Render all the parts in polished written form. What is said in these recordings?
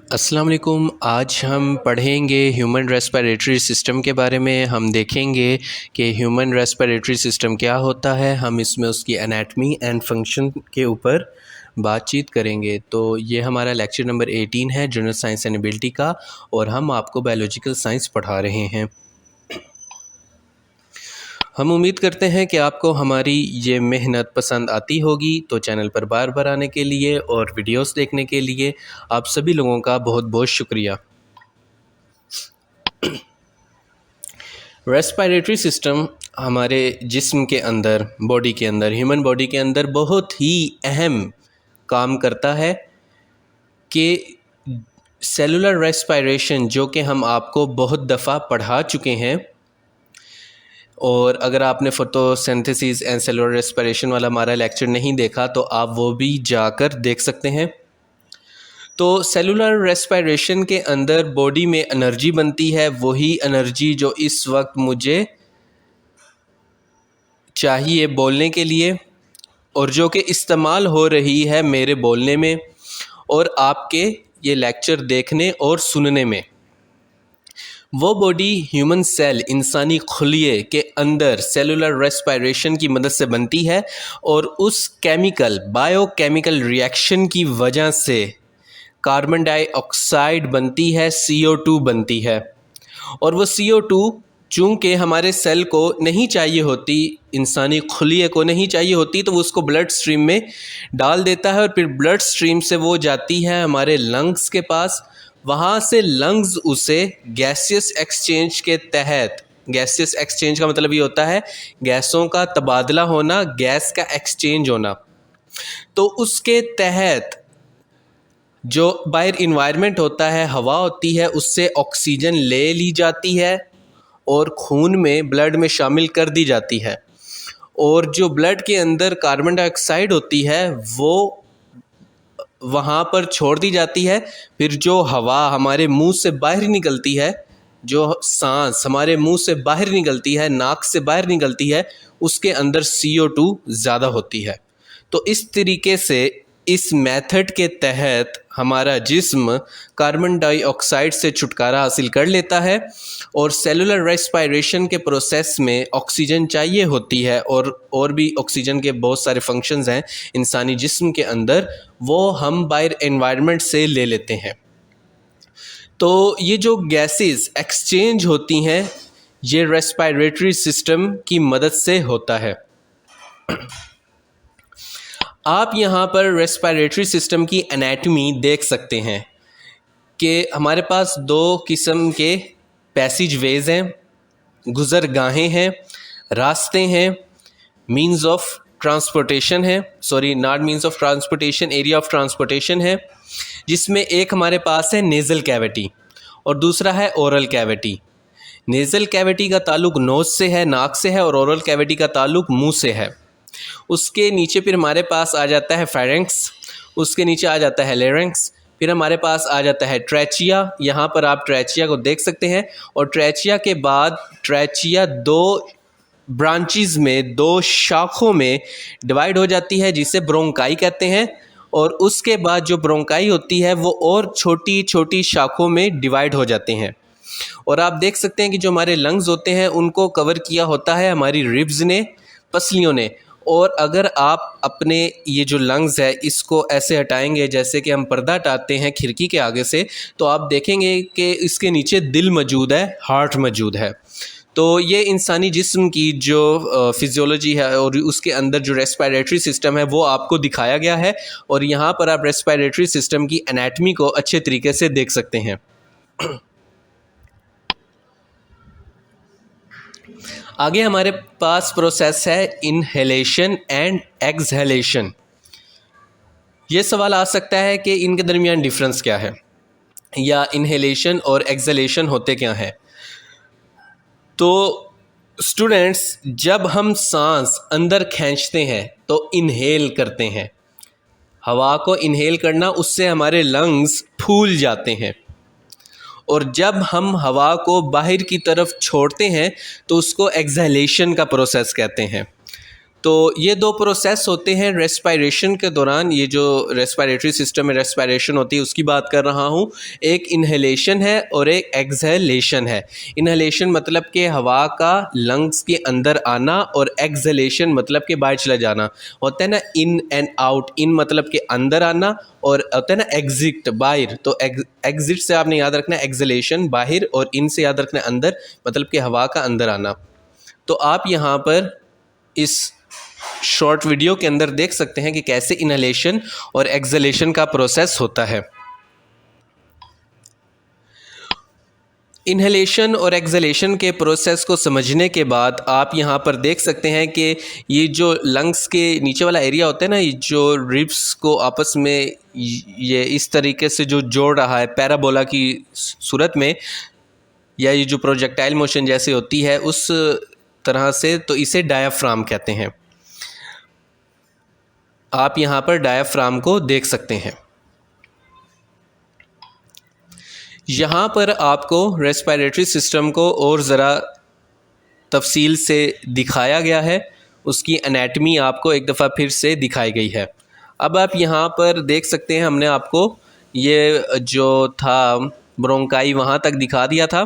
अस्सलाम वालेकुम। आज हम पढ़ेंगे ह्यूमन रेस्पिरेटरी सिस्टम के बारे में। हम देखेंगे कि ह्यूमन रेस्पिरेटरी सिस्टम क्या होता है। हम इसमें उसकी एनाटमी एंड फंक्शन के ऊपर बातचीत करेंगे। तो ये हमारा लेक्चर नंबर 18 है जनरल साइंस एंड एबिलिटी का, और हम आपको बायोलॉजिकल साइंस पढ़ा रहे हैं। हम उम्मीद करते हैं कि आपको हमारी ये मेहनत पसंद आती होगी। तो चैनल पर बार बार आने के लिए और वीडियोस देखने के लिए आप सभी लोगों का बहुत बहुत शुक्रिया। रेस्पिरेटरी सिस्टम हमारे जिस्म के अंदर, बॉडी के अंदर, ह्यूमन बॉडी के अंदर बहुत ही अहम काम करता है कि सेलुलर रेस्पिरेशन, जो कि हम आपको बहुत दफ़ा पढ़ा चुके हैं। और अगर आपने फोटोसिंथेसिस एंड सेलुलर रेस्पिरेशन वाला हमारा लेक्चर नहीं देखा तो आप वो भी जाकर देख सकते हैं। तो सेलुलर रेस्पिरेशन के अंदर बॉडी में एनर्जी बनती है, वही एनर्जी जो इस वक्त मुझे चाहिए बोलने के लिए, और जो कि इस्तेमाल हो रही है मेरे बोलने में और आपके ये लेक्चर देखने और सुनने में। वो बॉडी ह्यूमन सेल, इंसानी खुलिये के अंदर सेलुलर रेस्पिरेशन की मदद से बनती है, और उस केमिकल, बायोकेमिकल रिएक्शन की वजह से कार्बन डाइऑक्साइड बनती है, CO2 बनती है। और वो CO2 चूँकि हमारे सेल को नहीं चाहिए होती, इंसानी खुलिये को नहीं चाहिए होती, तो वो उसको ब्लड स्ट्रीम में डाल देता है, और फिर ब्लड स्ट्रीम से वो जाती है हमारे लंग्स के पास। वहाँ से लंग्स उसे गैसियस एक्सचेंज के तहत, गैसियस एक्सचेंज का मतलब ये होता है गैसों का तबादला होना, गैस का एक्सचेंज होना। तो उसके तहत जो बाहर इन्वायरमेंट होता है, हवा होती है, उससे ऑक्सीजन ले ली जाती है और खून में, ब्लड में शामिल कर दी जाती है। और जो ब्लड के अंदर कार्बन डाइऑक्साइड होती है वो वहाँ पर छोड़ दी जाती है। फिर जो हवा हमारे मुंह से बाहर निकलती है, जो सांस हमारे मुंह से बाहर निकलती है, नाक से बाहर निकलती है, उसके अंदर CO2 ज़्यादा होती है। तो इस तरीके से, इस मेथड के तहत हमारा जिस्म कार्बन डाइऑक्साइड से छुटकारा हासिल कर लेता है, और सेलुलर रेस्पिरेशन के प्रोसेस में ऑक्सीजन चाहिए होती है, और भी ऑक्सीजन के बहुत सारे फंक्शंस हैं इंसानी जिस्म के अंदर, वो हम बाहर एनवायरनमेंट से ले लेते हैं। तो ये जो गैसेस एक्सचेंज होती हैं, ये रेस्पिरेटरी सिस्टम की मदद से होता है। आप यहाँ पर रेस्पिरेटरी सिस्टम की एनाटमी देख सकते हैं कि हमारे पास दो किस्म के पैसेज वेज हैं, गुज़रगाहें हैं, रास्ते हैं, मीन्स ऑफ ट्रांसपोर्टेशन है, sorry not means of transportation, area of transportation है, जिसमें एक हमारे पास है नेज़ल कैविटी और दूसरा है ओरल कैविटी। नेज़ल कैविटी का ताल्लुक नोज़ से है, नाक से है, और ओरल कैविटी का ताल्लुक मुंह से है। उसके नीचे फिर हमारे पास आ जाता है फेरेंक्स, उसके नीचे आ जाता है लेरेंक्स, फिर हमारे पास आ जाता है ट्रैचिया। यहाँ पर आप ट्रैचिया को देख सकते हैं, और ट्रैचिया के बाद ट्रैचिया दो ब्रांचेस में, दो शाखों में डिवाइड हो जाती है, जिसे ब्रोंकाई कहते हैं। और उसके बाद जो ब्रोंकाई होती है वो और छोटी छोटी शाखों में डिवाइड हो जाते हैं। और आप देख सकते हैं कि जो हमारे लंग्स होते हैं उनको कवर किया होता है हमारी रिब्स ने, पसलियों ने। और अगर आप अपने ये जो लंग्स है इसको ऐसे हटाएंगे जैसे कि हम पर्दा हटाते हैं खिड़की के आगे से, तो आप देखेंगे कि इसके नीचे दिल मौजूद है, हार्ट मौजूद है। तो ये इंसानी जिस्म की जो फिजियोलॉजी है और उसके अंदर जो रेस्पिरेटरी सिस्टम है वो आपको दिखाया गया है, और यहाँ पर आप रेस्पिरेटरी सिस्टम की एनाटमी को अच्छे तरीके से देख सकते हैं। आगे हमारे पास प्रोसेस है इनहेलेशन एंड एक्सहेलेशन। ये सवाल आ सकता है कि इनके दरमियान डिफरेंस क्या है, या इनहेलेशन और एक्सहेलेशन होते क्या हैं। तो स्टूडेंट्स, जब हम सांस अंदर खींचते हैं तो इनहेल करते हैं, हवा को इनहेल करना, उससे हमारे लंग्स फूल जाते हैं। और जब हम हवा को बाहर की तरफ छोड़ते हैं तो उसको एक्सहेलेशन का प्रोसेस कहते हैं। तो ये दो प्रोसेस होते हैं रेस्पिरेशन के दौरान। ये जो रेस्पिरेटरी सिस्टम में रेस्पिरेशन होती है उसकी बात कर रहा हूँ। एक इन्हेलेशन है और एक एक्सहेलेशन है। इन्हेलेशन मतलब कि हवा का लंग्स के अंदर आना, और एक्सहेलेशन मतलब कि बाहर चला जाना। होता है ना इन एंड आउट, इन मतलब कि अंदर आना, और होता है ना एग्जिट बाहर। तो एग्जिट से आपने याद रखना एक्सहेलेशन बाहर, और इन से याद रखना अंदर मतलब कि हवा का अंदर आना। तो आप यहाँ पर इस शॉर्ट वीडियो के अंदर देख सकते हैं कि कैसे इनहेलेशन और एक्सहेलेशन का प्रोसेस होता है। इनहेलेशन और एक्सहेलेशन के प्रोसेस को समझने के बाद आप यहाँ पर देख सकते हैं कि ये जो लंग्स के नीचे वाला एरिया होता है ना, ये जो रिब्स को आपस में ये इस तरीके से जो जोड़ रहा है पैराबोला की सूरत में, या ये जो प्रोजेक्टाइल मोशन जैसे होती है उस तरह से, तो इसे डायाफ्राम कहते हैं। आप यहाँ पर डायाफ्राम को देख सकते हैं। यहाँ पर आपको रेस्पिरेटरी सिस्टम को और ज़रा तफसील से दिखाया गया है, उसकी एनाटमी आपको एक दफ़ा फिर से दिखाई गई है। अब आप यहाँ पर देख सकते हैं, हमने आपको ये जो था ब्रोंकाई वहाँ तक दिखा दिया था।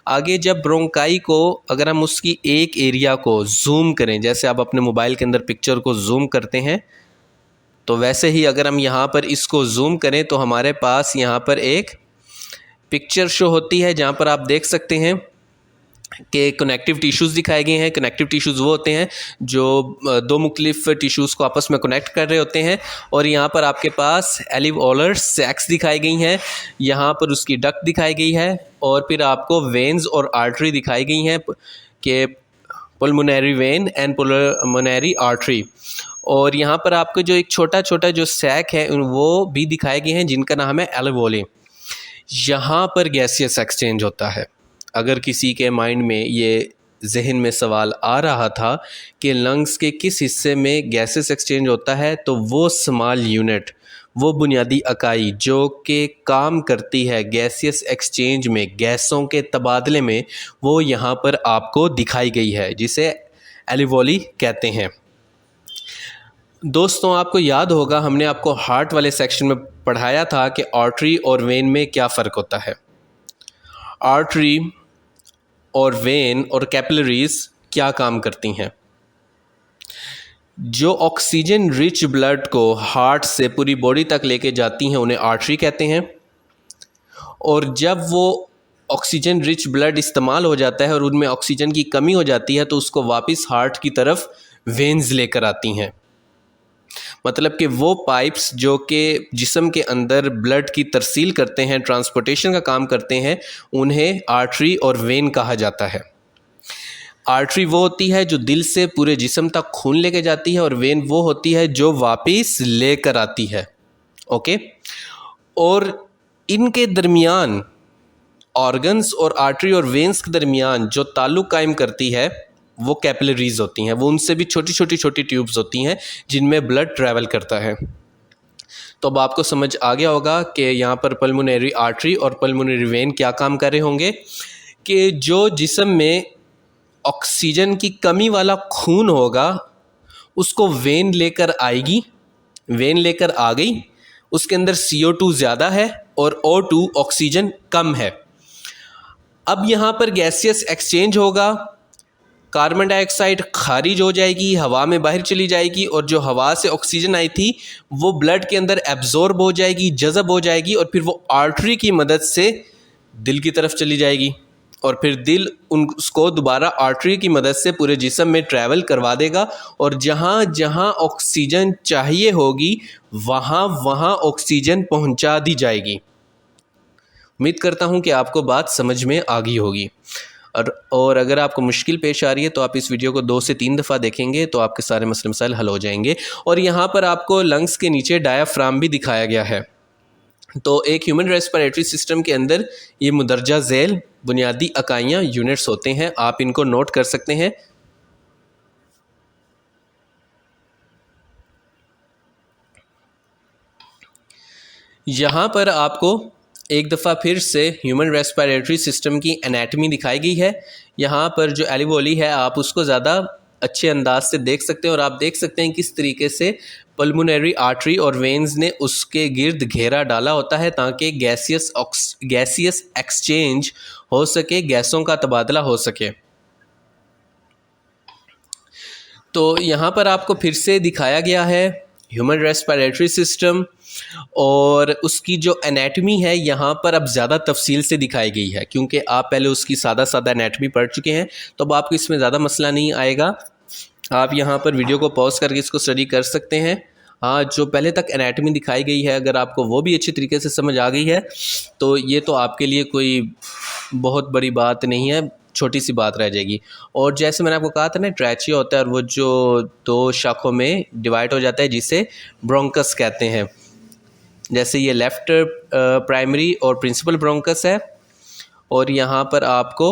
आगे जब ब्रोंकाई को अगर हम उसकी एक एरिया को जूम करें, जैसे आप अपने मोबाइल के अंदर पिक्चर को जूम करते हैं, तो वैसे ही अगर हम यहाँ पर इसको जूम करें तो हमारे पास यहाँ पर एक पिक्चर शो होती है, जहाँ पर आप देख सकते हैं कि कनेक्टिव टिश्यूज़ दिखाए गए हैं। कनेक्टिव टिश्यूज़ वो होते हैं जो दो मुख्तलिफ टिश्यूज़ को आपस में कनेक्ट कर रहे होते हैं। और यहाँ पर आपके पास एल्वियोलर सैक्स दिखाई गई हैं, यहाँ पर उसकी डक्ट दिखाई गई है, और फिर आपको वेन्स और आर्टरी दिखाई गई हैं कि पुल्मोनरी वेन एंड पुल्मोनरी आर्टरी। और यहाँ पर आपको जो एक छोटा छोटा जो सैक है वो भी दिखाए गए हैं, जिनका नाम है एल्वियोली। यहाँ पर गैसियस एक्सचेंज होता है। अगर किसी के माइंड में ये जहन में सवाल आ रहा था कि लंग्स के किस हिस्से में गैसेस एक्सचेंज होता है, तो वो स्मॉल यूनिट, वो बुनियादी इकाई जो कि काम करती है गैसियस एक्सचेंज में, गैसों के तबादले में, वो यहाँ पर आपको दिखाई गई है, जिसे एल्वियोली कहते हैं। दोस्तों, आपको याद होगा हमने आपको हार्ट वाले सेक्शन में पढ़ाया था कि आर्टरी और वेन में क्या फ़र्क होता है। आर्टरी और वेन और कैपिलरीज क्या काम करती हैं। जो ऑक्सीजन रिच ब्लड को हार्ट से पूरी बॉडी तक लेके जाती हैं उन्हें आर्टरी कहते हैं, और जब वो ऑक्सीजन रिच ब्लड इस्तेमाल हो जाता है और उनमें ऑक्सीजन की कमी हो जाती है तो उसको वापस हार्ट की तरफ वेन्स लेकर आती हैं। मतलब कि वो पाइप्स जो कि जिस्म के अंदर ब्लड की तरसील करते हैं, ट्रांसपोर्टेशन का काम करते हैं, उन्हें आर्टरी और वेन कहा जाता है। आर्टरी वो होती है जो दिल से पूरे जिस्म तक खून लेके जाती है, और वेन वो होती है जो वापस लेकर आती है। ओके, और इनके दरमियान ऑर्गन्स और आर्टरी और वेन्स के दरमियान जो ताल्लुक़ कायम करती है वो कैपिलरीज होती हैं। वो उनसे भी छोटी छोटी ट्यूब्स होती हैं जिनमें ब्लड ट्रैवल करता है। तो अब आपको समझ आ गया होगा कि यहाँ पर पल्मोनरी आर्टरी और पल्मोनरी वेन क्या काम कर रहे होंगे, कि जो जिस्म में ऑक्सीजन की कमी वाला खून होगा उसको वेन लेकर आएगी, वेन लेकर आ गई, उसके अंदर CO2 ज़्यादा है और O2 ऑक्सीजन कम है। अब यहाँ पर गैसियस एक्सचेंज होगा, कार्बन डाइऑक्साइड खारिज हो जाएगी, हवा में बाहर चली जाएगी, और जो हवा से ऑक्सीजन आई थी वो ब्लड के अंदर एब्जॉर्ब हो जाएगी, जज़ब हो जाएगी, और फिर वो आर्टरी की मदद से दिल की तरफ चली जाएगी, और फिर दिल उसको दोबारा आर्टरी की मदद से पूरे जिस्म में ट्रैवल करवा देगा, और जहाँ जहाँ ऑक्सीजन चाहिए होगी वहाँ वहाँ ऑक्सीजन पहुँचा दी जाएगी। उम्मीद करता हूँ कि आपको बात समझ में आ गई होगी। और अगर आपको मुश्किल पेश आ रही है तो आप इस वीडियो को 2 से 3 दफ़ा देखेंगे तो आपके सारे मसले मसाइल हल हो जाएंगे। और यहाँ पर आपको लंग्स के नीचे डायाफ्राम भी दिखाया गया है। तो एक ह्यूमन रेस्पिरेटरी सिस्टम के अंदर ये मुदरजा झेल बुनियादी इकाइयाँ यूनिट्स होते हैं, आप इनको नोट कर सकते हैं। यहाँ पर आपको एक दफ़ा फिर से ह्यूमन रेस्पिरेटरी सिस्टम की एनाटमी दिखाई गई है। यहाँ पर जो एल्वियोली है आप उसको ज़्यादा अच्छे अंदाज से देख सकते हैं और आप देख सकते हैं किस तरीके से पल्मोनरी आर्टरी और वेन्स ने उसके गिर्द घेरा डाला होता है ताकि गैसियस एक्सचेंज हो सके, गैसों का तबादला हो सके। तो यहाँ पर आपको फिर से दिखाया गया है ह्यूमन रेस्पिरेटरी सिस्टम और उसकी जो एनाटमी है यहाँ पर अब ज़्यादा तफसील से दिखाई गई है, क्योंकि आप पहले उसकी सादा एनाटमी पढ़ चुके हैं, तो अब आपको इसमें ज़्यादा मसला नहीं आएगा। आप यहाँ पर वीडियो को पॉज करके इसको स्टडी कर सकते हैं। हाँ, जो पहले तक एनाटमी दिखाई गई है अगर आपको वो भी अच्छी तरीके से समझ आ गई है तो ये तो आपके लिए कोई बहुत बड़ी बात नहीं है, छोटी सी बात रह जाएगी। और जैसे मैंने आपको कहा था ना, ट्रैचिया होता है और वो जो दो शाखों में डिवाइड हो जाता है जिसे ब्रोंकस कहते हैं। जैसे ये लेफ़्ट प्राइमरी और प्रिंसिपल ब्रोंकस है और यहाँ पर आपको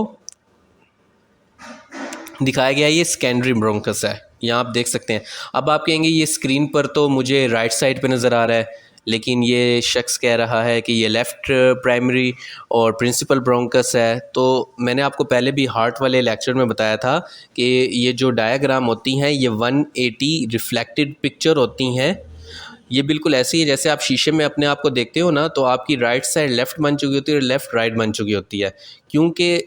दिखाया गया ये सेकेंडरी ब्रोंकस है, यहाँ आप देख सकते हैं। अब आप कहेंगे ये स्क्रीन पर तो मुझे राइट साइड पे नज़र आ रहा है, लेकिन ये शख्स कह रहा है कि ये लेफ़्ट प्राइमरी और प्रिंसिपल ब्रोंकस है। तो मैंने आपको पहले भी हार्ट वाले लेक्चर में बताया था कि ये जो डायग्राम होती हैं ये 180 रिफ्लेक्टेड पिक्चर होती हैं। ये बिल्कुल ऐसी है जैसे आप शीशे में अपने आप को देखते हो ना, तो आपकी राइट साइड लेफ़्ट बन चुकी होती है और लेफ़्ट राइट बन चुकी होती है, क्योंकि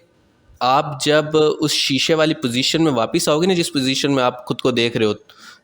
आप जब उस शीशे वाली पोजीशन में वापस आओगे ना, जिस पोजीशन में आप खुद को देख रहे हो,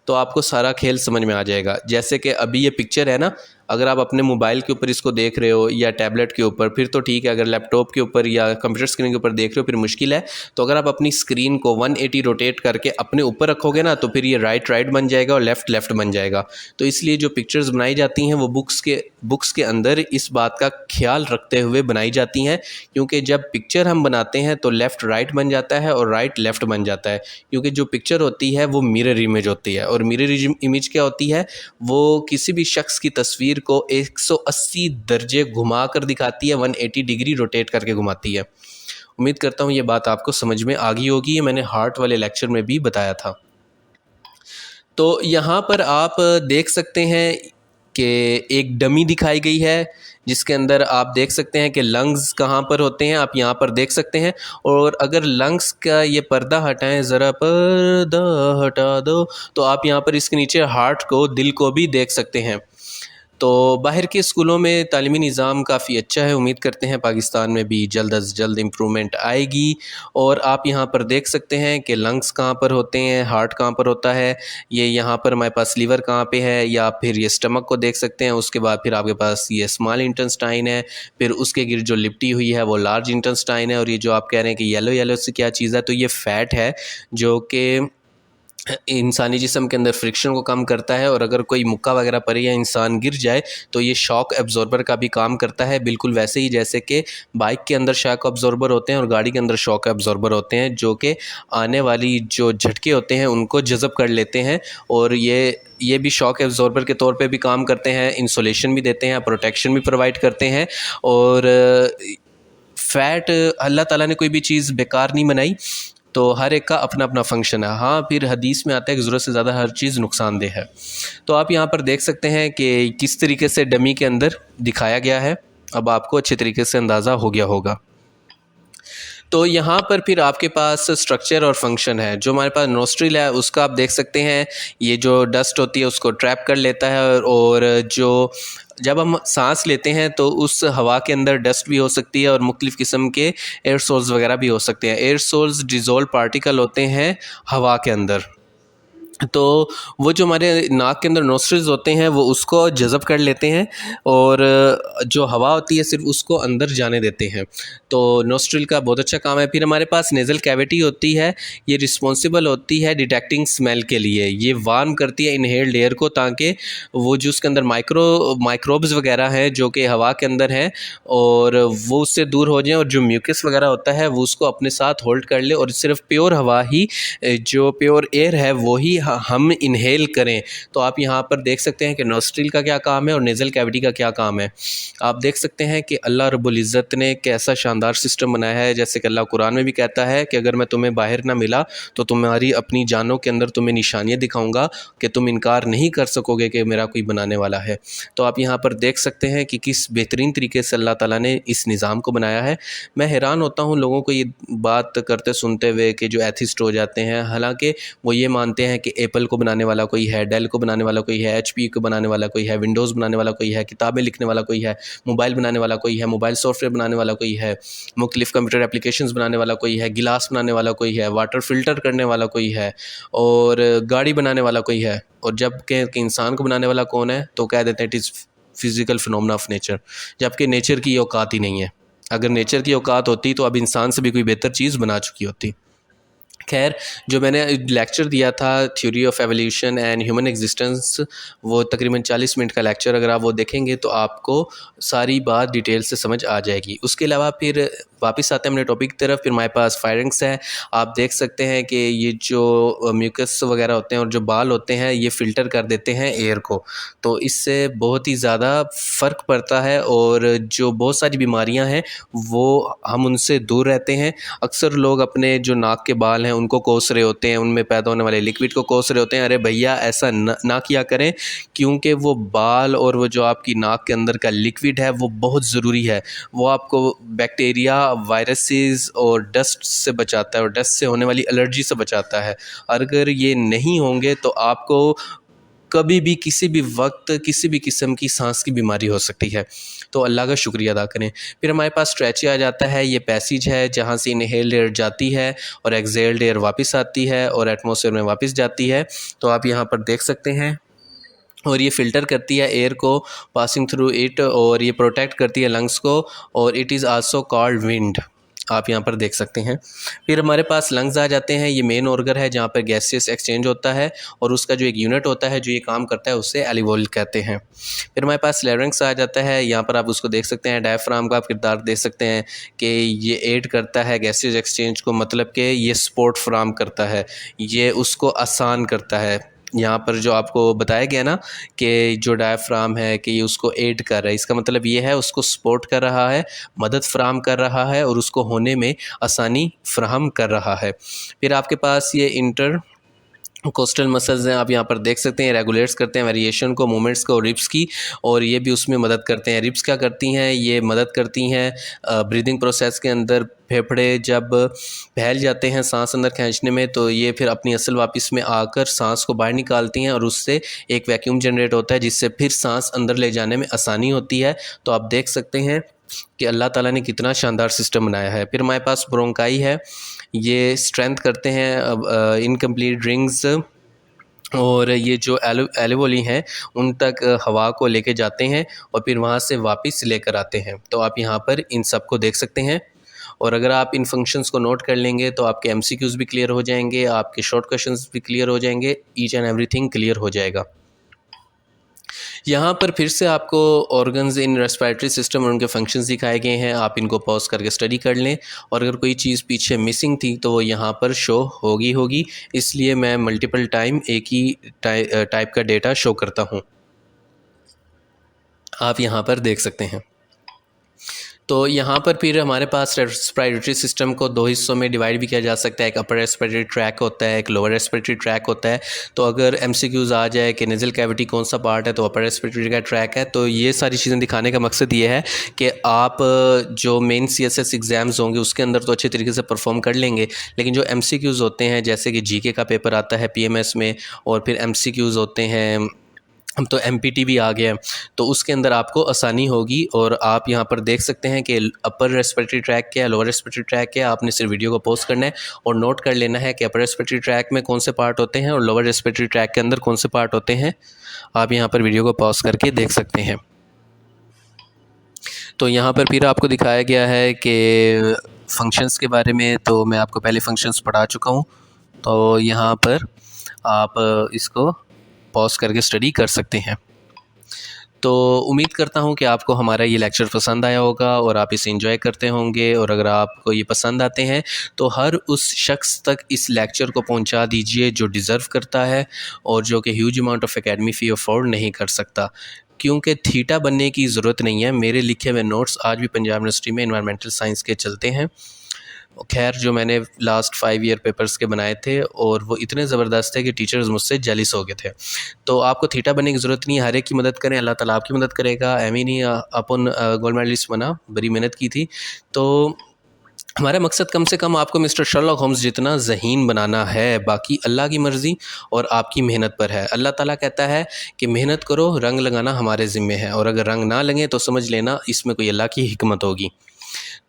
तो आपको सारा खेल समझ में आ जाएगा। जैसे कि अभी ये पिक्चर है ना, अगर आप अपने मोबाइल के ऊपर इसको देख रहे हो या टैबलेट के ऊपर फिर तो ठीक है, अगर लैपटॉप के ऊपर या कंप्यूटर स्क्रीन के ऊपर देख रहे हो फिर मुश्किल है। तो अगर आप अपनी स्क्रीन को 180 रोटेट करके अपने ऊपर रखोगे ना, तो फिर ये राइट राइट बन जाएगा और लेफ़्ट लेफ़्ट बन जाएगा। तो इसलिए जो पिक्चर्स बनाई जाती हैं वो बुक्स के अंदर इस बात का ख्याल रखते हुए बनाई जाती हैं, क्योंकि जब पिक्चर हम बनाते हैं तो लेफ़्ट राइट बन जाता है और राइट लेफ़्ट बन जाता है, क्योंकि जो पिक्चर होती है वो मिरर इमेज होती है। और मिरर इमेज क्या होती है, वो किसी भी शख्स की तस्वीर को 180 दर्जे घुमा कर दिखाती है, 180 डिग्री रोटेट करके घुमाती है। उम्मीद करता हूँ ये बात आपको समझ में आ गई होगी, ये मैंने हार्ट वाले लेक्चर में भी बताया था। तो यहाँ पर आप देख सकते हैं कि एक डमी दिखाई गई है जिसके अंदर आप देख सकते हैं कि लंग्स कहाँ पर होते हैं, आप यहाँ पर देख सकते हैं। और अगर लंग्स का ये पर्दा हटाएं, ज़रा पर्दा हटा दो, तो आप यहाँ पर इसके नीचे हार्ट को, दिल को भी देख सकते हैं। तो बाहर के स्कूलों में तालीमी निज़ाम काफ़ी अच्छा है, उम्मीद करते हैं पाकिस्तान में भी जल्द अज़ जल्द इम्प्रूवमेंट आएगी। और आप यहाँ पर देख सकते हैं कि लंग्स कहाँ पर होते हैं, हार्ट कहाँ पर होता है, ये यहाँ पर हमारे पास लीवर कहाँ पे है, या फिर ये स्टमक को देख सकते हैं। उसके बाद फिर आपके पास ये स्मॉल इंटेस्टाइन है, फिर उसके गिर्द जो लिपटी हुई है वो लार्ज इंटेस्टाइन है। और ये जो आप कह रहे हैं कि येलो येलो से क्या चीज़ है, तो ये फ़ैट है जो कि इंसानी जिस्म के अंदर फ्रिक्शन को कम करता है। और अगर कोई मुक्का वगैरह पड़े या इंसान गिर जाए तो ये शॉक एब्जॉर्बर का भी काम करता है, बिल्कुल वैसे ही जैसे कि बाइक के अंदर शॉक एब्जॉर्बर होते हैं और गाड़ी के अंदर शॉक एब्जॉर्बर होते हैं, जो कि आने वाली जो झटके होते हैं उनको जज़ब कर लेते हैं। और ये भी शॉक एब्जॉर्बर के तौर पे भी काम करते हैं, इंसुलेशन भी देते हैं, प्रोटेक्शन भी प्रोवाइड करते हैं। और फ़ैट अल्लाह ताला ने कोई भी चीज़ बेकार नहीं बनाई, तो हर एक का अपना अपना फ़ंक्शन है। हाँ, फिर हदीस में आता है कि ज़रूरत से ज़्यादा हर चीज़ नुकसानदेह है। तो आप यहाँ पर देख सकते हैं कि किस तरीके से डमी के अंदर दिखाया गया है, अब आपको अच्छे तरीके से अंदाज़ा हो गया होगा। तो यहाँ पर फिर आपके पास स्ट्रक्चर और फंक्शन है। जो हमारे पास नोस्ट्रिल है उसका आप देख सकते हैं, ये जो डस्ट होती है उसको ट्रैप कर लेता है। और जो जब हम सांस लेते हैं तो उस हवा के अंदर डस्ट भी हो सकती है और मुख्तलिफ़ किस्म के एयरसोल्स वगैरह भी हो सकते हैं। एयरसोल्स डिज़ोल्व पार्टिकल होते हैं हवा के अंदर, तो वो जो हमारे नाक के अंदर नोस्ट्रिल्स होते हैं वो उसको जज़ब कर लेते हैं और जो हवा होती है सिर्फ उसको अंदर जाने देते हैं। तो नोस्ट्रिल का बहुत अच्छा काम है। फिर हमारे पास नेज़ल कैविटी होती है, ये रिस्पॉन्सिबल होती है डिटेक्टिंग स्मेल के लिए। ये वार्म करती है इनहेल्ड एयर को, ताकि वो जो उसके अंदर माइक्रोब्स वगैरह हैं जो कि हवा के अंदर हैं और वो उससे दूर हो जाएं, और जो म्यूकस वगैरह होता है वो उसको अपने साथ होल्ड कर ले और सिर्फ प्योर हवा ही, जो प्योर एयर है वो ही हम इनहेल करें, तो आप यहाँ पर देख सकते हैं कि नोस्ट्रिल का क्या काम है और नेज़ल कैविटी का क्या काम है। आप देख सकते हैं कि अल्लाह रब्बुल इज़्ज़त ने कैसा शानदार सिस्टम बनाया है। जैसे कि अल्लाह कुरान में भी कहता है कि अगर मैं तुम्हें बाहर ना मिला तो तुम्हारी अपनी जानों के अंदर तुम्हें निशानियाँ दिखाऊँगा कि तुम इनकार नहीं कर सकोगे कि मेरा कोई बनाने वाला है। तो आप यहाँ पर देख सकते हैं कि किस बेहतरीन तरीके से अल्लाह ताला ने इस निज़ाम को बनाया है। मैं हैरान होता हूँ लोगों को ये बात करते सुनते हुए कि जो एथिस्ट हो जाते हैं, हालांकि वो ये मानते हैं कि एप्पल को बनाने वाला कोई है, डेल को बनाने वाला कोई है, HP को बनाने वाला कोई है, विंडोज़ बनाने वाला कोई है, किताबें लिखने वाला कोई है, मोबाइल बनाने वाला कोई है, मोबाइल सॉफ्टवेयर बनाने वाला कोई है, मुख्तलिफ़ कंप्यूटर एप्लीकेशंस बनाने वाला कोई है, गिलास बनाने वाला कोई है, वाटर फ़िल्टर करने वाला कोई है और गाड़ी बनाने वाला कोई है। और जब कि इंसान को बनाने वाला कौन है, तो कह देते हैं it is physical phenomena of nature, जबकि नेचर की औकात ही नहीं है। अगर नेचर की औकात होती तो अब इंसान से भी कोई बेहतर चीज़ बना चुकी होती। खैर, जो मैंने लेक्चर दिया था theory of evolution and human existence, वो तकरीबन 40 मिनट का लेक्चर, अगर आप वो देखेंगे तो आपको सारी बात डिटेल से समझ आ जाएगी। उसके अलावा फिर वापस आते हैं अपने टॉपिक की तरफ। फिर हमारे पास फायरिंग्स है। आप देख सकते हैं कि ये जो म्यूकस वगैरह होते हैं और जो बाल होते हैं ये फ़िल्टर कर देते हैं एयर को, तो इससे बहुत ही ज़्यादा फ़र्क पड़ता है और जो बहुत सारी बीमारियां हैं वो हम उनसे दूर रहते हैं। अक्सर लोग अपने जो नाक के बाल हैं उनको कोस रहे होते हैं, उनमें पैदा होने वाले लिक्विड को कोस रहे होते हैं। अरे भैया, ऐसा ना किया करें, क्योंकि वो बाल और वो जो आपकी नाक के अंदर का लिक्विड है वो बहुत ज़रूरी है। वो आपको बैक्टीरिया, वायरसेस और डस्ट से बचाता है और डस्ट से होने वाली एलर्जी से बचाता है। अगर ये नहीं होंगे तो आपको कभी भी किसी भी वक्त किसी भी किस्म की सांस की बीमारी हो सकती है। तो अल्लाह का शुक्रिया अदा करें। फिर हमारे पास स्ट्रेची आ जाता है। ये पैसेज है जहाँ से इनहेल्ड एयर जाती है और एक्सहेल्ड एयर वापस आती है और एटमॉस्फेयर में वापस जाती है। तो आप यहाँ पर देख सकते हैं, और ये फ़िल्टर करती है एयर को पासिंग थ्रू इट, और ये प्रोटेक्ट करती है लंग्स को, और it is also called wind. आप यहाँ पर देख सकते हैं। फिर हमारे पास लंग्स आ जाते हैं। ये मेन ऑर्गन है जहाँ पर गैसेस एक्सचेंज होता है और उसका जो एक यूनिट होता है जो ये काम करता है उसे एल्वियोल कहते हैं। फिर हमारे पास लैरिंक्स आ जाता है। यहाँ पर आप उसको देख सकते हैं। डायफ्राम का आप किरदार देख सकते हैं कि ये एड करता है गैसेस एक्सचेंज को, मतलब कि ये सपोर्ट फ्राहम करता है, ये उसको आसान करता है। यहाँ पर जो आपको बताया गया ना कि जो डायफ्राम है कि ये उसको एड कर रहा है, इसका मतलब ये है उसको सपोर्ट कर रहा है, मदद फ्राहम कर रहा है और उसको होने में आसानी फ्राहम कर रहा है। फिर आपके पास ये इंटर कोस्टल मसल्स हैं। आप यहाँ पर देख सकते हैं, रेगुलेट्स करते हैं वेरिएशन को, मूवमेंट्स को, रिब्स की, और ये भी उसमें मदद करते हैं। रिब्स क्या करती हैं? ये मदद करती हैं ब्रीदिंग प्रोसेस के अंदर। फेफड़े जब फैल जाते हैं सांस अंदर खींचने में, तो ये फिर अपनी असल वापस में आकर सांस को बाहर निकालती हैं और उससे एक वैक्यूम जनरेट होता है जिससे फिर सांस अंदर ले जाने में आसानी होती है। तो आप देख सकते हैं कि अल्लाह ताला ने कितना शानदार सिस्टम बनाया है। फिर हमारे पास ब्रोंकाई है। ये स्ट्रेंथ करते हैं इनकम्प्लीट रिंग्स, और ये जो एल्वियोली हैं उन तक हवा को लेके जाते हैं और फिर वहाँ से वापस लेकर आते हैं। तो आप यहाँ पर इन सब को देख सकते हैं, और अगर आप इन फंक्शंस को नोट कर लेंगे तो आपके MCQs भी क्लियर हो जाएंगे, आपके शॉर्ट क्वेश्चंस भी क्लियर हो जाएंगे, ईच एंड एवरीथिंग क्लियर हो जाएगा। यहाँ पर फिर से आपको ऑर्गन्स इन रेस्पिरेटरी सिस्टम और उनके फंक्शंस दिखाए गए हैं। आप इनको पॉज करके स्टडी कर लें, और अगर कोई चीज़ पीछे मिसिंग थी तो वो यहाँ पर शो होगी, इसलिए मैं मल्टीपल टाइम एक ही टाइप का डेटा शो करता हूँ। आप यहाँ पर देख सकते हैं। तो यहाँ पर फिर हमारे पास रेस्पिरेटरी सिस्टम को दो हिस्सों में डिवाइड भी किया जा सकता है। एक अपर रेस्पिरेटरी ट्रैक होता है, एक लोअर रेस्पिरेटरी ट्रैक होता है। तो अगर MCQs आ जाए कि नेज़ल कैविटी कौन सा पार्ट है, तो अपर रेस्पिरेटरी का ट्रैक है। तो ये सारी चीज़ें दिखाने का मकसद ये है कि आप जो मेन CSS एग्ज़ाम्स होंगे उसके अंदर तो अच्छे तरीके से परफॉर्म कर लेंगे, लेकिन जो MCQs होते हैं, जैसे कि GK का पेपर आता है PMS में, और फिर MCQs होते हैं, अब तो MPT भी आ गया है, तो उसके अंदर आपको आसानी होगी। और आप यहाँ पर देख सकते हैं कि अपर रेस्पिरेटरी ट्रैक क्या है, लोअर रेस्पिरेटरी ट्रैक क्या है। आपने सिर्फ वीडियो को पॉज करना है और नोट कर लेना है कि अपर रेस्पिरेटरी ट्रैक में कौन से पार्ट होते हैं और लोअर रेस्पिरेटरी ट्रैक के अंदर कौन से पार्ट होते हैं। आप यहाँ पर वीडियो को पॉज करके देख सकते हैं। तो यहाँ पर फिर आपको दिखाया गया है कि फंक्शंस के बारे में, तो मैं आपको पहले फंक्शंस पढ़ा चुका हूँ, तो यहाँ पर आप इसको पॉज करके स्टडी कर सकते हैं। तो उम्मीद करता हूँ कि आपको हमारा ये लेक्चर पसंद आया होगा और आप इसे एंजॉय करते होंगे। और अगर आपको ये पसंद आते हैं तो हर उस शख्स तक इस लेक्चर को पहुँचा दीजिए जो डिज़र्व करता है और जो कि huge amount of academy fee afford नहीं कर सकता, क्योंकि थीटा बनने की ज़रूरत नहीं है। मेरे लिखे हुए नोट्स आज भी पंजाब यूनिवर्सिटी में एनवायरमेंटल साइंस के चलते हैं। खैर, जो मैंने लास्ट 5 ईयर पेपर्स के बनाए थे और वो इतने ज़बरदस्त थे कि टीचर्स मुझसे जेलिस हो गए थे। तो आपको थीटा बनने की ज़रूरत नहीं है, हर एक की मदद करें, अल्लाह ताला आपकी मदद करेगा। एमी नहीं अपन गोल्ड मेडलिस्ट बना, बड़ी मेहनत की थी। तो हमारा मकसद कम से कम आपको मिस्टर शर्लॉक होम्स जितना ज़हीन बनाना है, बाकी अल्लाह की मर्ज़ी और आपकी मेहनत पर है। अल्लाह ताला कहता है कि मेहनत करो, रंग लगाना हमारे ज़िम्मे है, और अगर रंग ना लगे तो समझ लेना इसमें कोई अल्लाह की हिकमत होगी।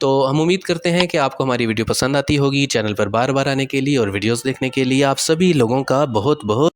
तो हम उम्मीद करते हैं कि आपको हमारी वीडियो पसंद आती होगी। चैनल पर बार बार आने के लिए और वीडियोस देखने के लिए आप सभी लोगों का बहुत बहुत